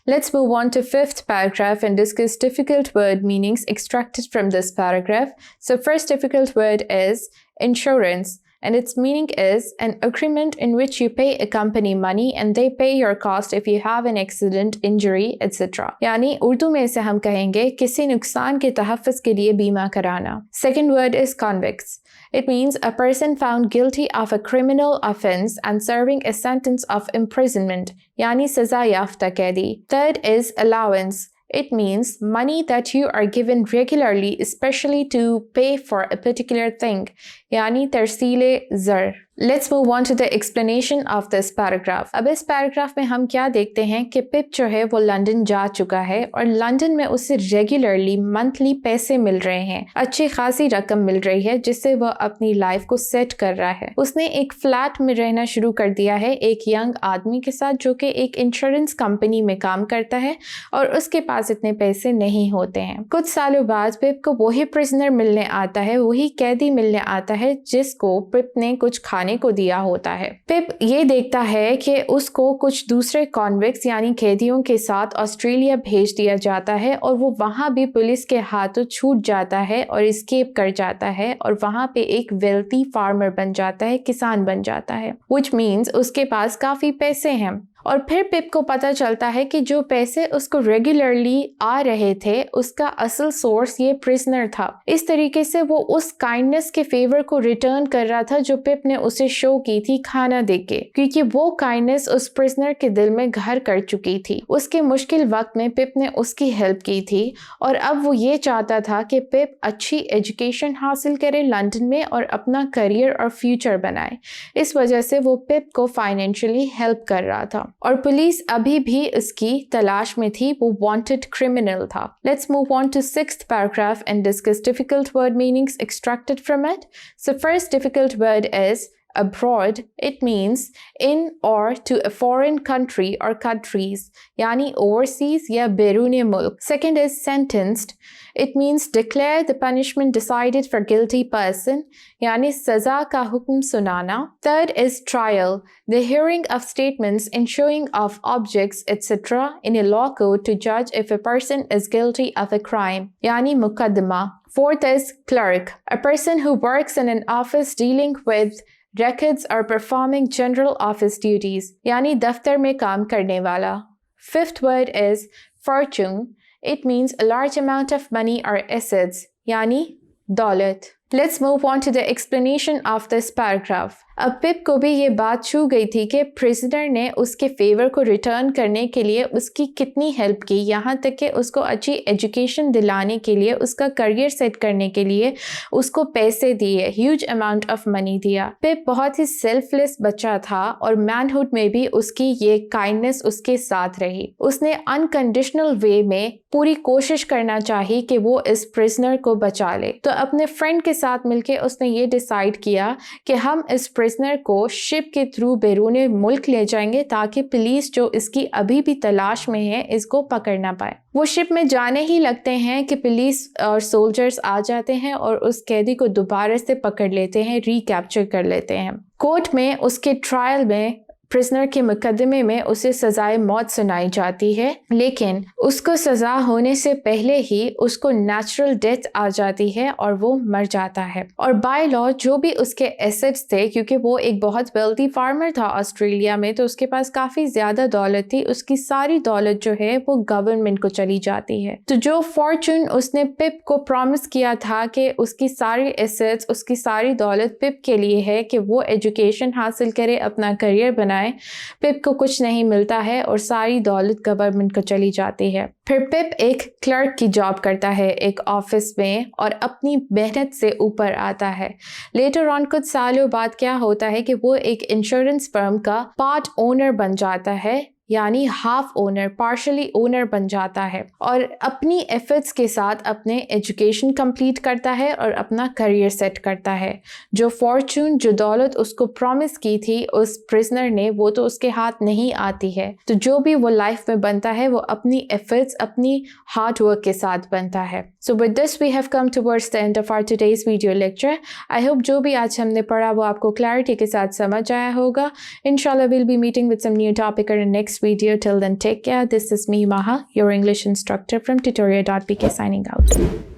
Let's move on to fifth paragraph and discuss difficult word meanings extracted from this paragraph. So first difficult word is insurance. And its meaning is an agreement in which you pay a company money and they pay your cost if you have an accident, injury, etc. यानी उर्दू में इसे हम कहेंगे किसी नुकसान के तहफ़्फ़ुज़ के लिए बीमा कराना. Second word is convicts. It means a person found guilty of a criminal offense and serving a sentence of imprisonment, यानी सज़ा याफ्ता कैदी. Third is allowance. It means money that you are given regularly, especially to pay for a particular thing, यानी तरसीले ज़र. Let's move on to the explanation of this paragraph. अब इस paragraph में हम क्या देखते हैं कि पिप जो है वो लंदन जा चुका है और लंदन में उसे रेगुलरली मंथली पैसे मिल रहे हैं, अच्छी खासी रकम मिल रही है जिससे वह अपनी लाइफ को सेट कर रहा है. उसने एक फ्लैट में रहना शुरू कर दिया है एक यंग आदमी के साथ जो कि एक इंश्योरेंस कंपनी में काम करता है और उसके पास इतने पैसे नहीं होते हैं. कुछ सालों बाद पिप को वही प्रिजनर मिलने आता है, वही कैदी मिलने आता है जिसको पिप ने कुछ को दिया होता है. पिप ये देखता है कि उसको कुछ दूसरे कॉन्विक्ट्स यानी कैदियों के साथ ऑस्ट्रेलिया भेज दिया जाता है और वो वहां भी पुलिस के हाथों छूट जाता है और एस्केप कर जाता है और वहां पे एक वेल्थी फार्मर बन जाता है, किसान बन जाता है, which means उसके पास काफी पैसे हैं. और फिर पिप को पता चलता है कि जो पैसे उसको रेगुलरली आ रहे थे उसका असल सोर्स ये प्रिजनर था. इस तरीके से वो उस काइंडनेस के फेवर को रिटर्न कर रहा था जो पिप ने उसे शो की थी खाना देके, क्योंकि वो काइंडनेस उस प्रिजनर के दिल में घर कर चुकी थी. उसके मुश्किल वक्त में पिप ने उसकी हेल्प की थी और अब वो ये चाहता था कि पिप अच्छी एजुकेशन हासिल करे लंदन में और अपना करियर और फ्यूचर बनाए. इस वजह से वो पिप को फाइनेंशियली हेल्प कर रहा था और पुलिस अभी भी उसकी तलाश में थी, वो वांटेड क्रिमिनल था. Let's move on to sixth paragraph and discuss difficult word meanings extracted from it. So first difficult word is abroad. It means in or to a foreign country or countries, यानी overseas या बैरून मुल्क. Second is sentenced. It means declare the punishment decided for guilty person, यानी सजा का हुक्म सुनाना. Third is trial, the hearing of statements and showing of objects etc. in a law court to judge if a person is guilty of a crime, यानी मुकदमा. Fourth is clerk, a person who works in an office dealing with records or performing general office duties, यानी दफ्तर में काम करने वाला. Fifth word is fortune. It means a large amount of money or assets, यानी दौलत. Let's move on to the explanation of this paragraph. अब पिप को भी ये बात छू गई थी कि प्रिजनर ने उसके फेवर को रिटर्न करने के लिए उसकी कितनी हेल्प की, यहाँ तक कि उसको अच्छी एजुकेशन दिलाने के लिए, उसका करियर सेट करने के लिए उसको पैसे दिए, ह्यूज अमाउंट ऑफ मनी दिया. पिप बहुत ही सेल्फलेस बच्चा था और मैनहुड में भी उसकी ये काइंडनेस उसके साथ रही. उसने अनकंडीशनल वे में पूरी कोशिश करना चाहिए कि वो इस प्रिजनर को बचा ले. तो अपने फ्रेंड के साथ मिलके उसने ये डिसाइड किया कि हम इस प्रिजनर को शिप के थ्रू बैरून मुल्क ले जाएंगे ताकि पुलिस जो इसकी अभी भी तलाश में है इसको पकड़ ना पाए. वो शिप में जाने ही लगते हैं कि पुलिस और सोल्जर्स आ जाते हैं और उस कैदी को दोबारा से पकड़ लेते हैं, रिकैप्चर कर लेते हैं. कोर्ट में उसके ट्रायल में प्रिजनर के मुकदमे में उसे सजाए मौत सुनाई जाती है, लेकिन उसको सजा होने से पहले ही उसको नेचुरल डेथ आ जाती है और वो मर जाता है. और बाय लॉ जो भी उसके एसेट्स थे, क्योंकि वो एक बहुत वेल्थी फार्मर था ऑस्ट्रेलिया में, तो उसके पास काफ़ी ज़्यादा दौलत थी, उसकी सारी दौलत जो है वो गवर्नमेंट को चली जाती है. तो जो फॉर्चून उसने पिप को प्रॉमिस किया था कि उसकी सारी एसेट्स, उसकी सारी दौलत पिप के लिए है कि वो एजुकेशन हासिल करे, अपना करियर बनाए, पिप को कुछ नहीं मिलता है और सारी दौलत गवर्नमेंट को चली जाती है. फिर पिप एक क्लर्क की जॉब करता है एक ऑफिस में और अपनी मेहनत से ऊपर आता है. लेटर ऑन कुछ सालों बाद क्या होता है कि वो एक इंश्योरेंस फर्म का पार्ट ओनर बन जाता है, यानी हाफ ओनर, पार्शली ओनर बन जाता है और अपनी एफर्ट्स के साथ अपने एजुकेशन कंप्लीट करता है और अपना करियर सेट करता है. जो फॉर्चून, जो दौलत उसको प्रॉमिस की थी उस प्रिजनर ने, वो तो उसके हाथ नहीं आती है. तो जो भी वो लाइफ में बनता है वो अपनी एफर्ट्स, अपनी हार्ड वर्क के साथ बनता है. So with this we have come towards the end of our today's video lecture. I hope जो भी आज हमने पढ़ा वो आपको क्लैरिटी के साथ समझ आया होगा. इंशाल्लाह will be meeting with some new topic in next next video. Till then, take care. This is me, Maha, your English instructor from tutoria.pk signing out.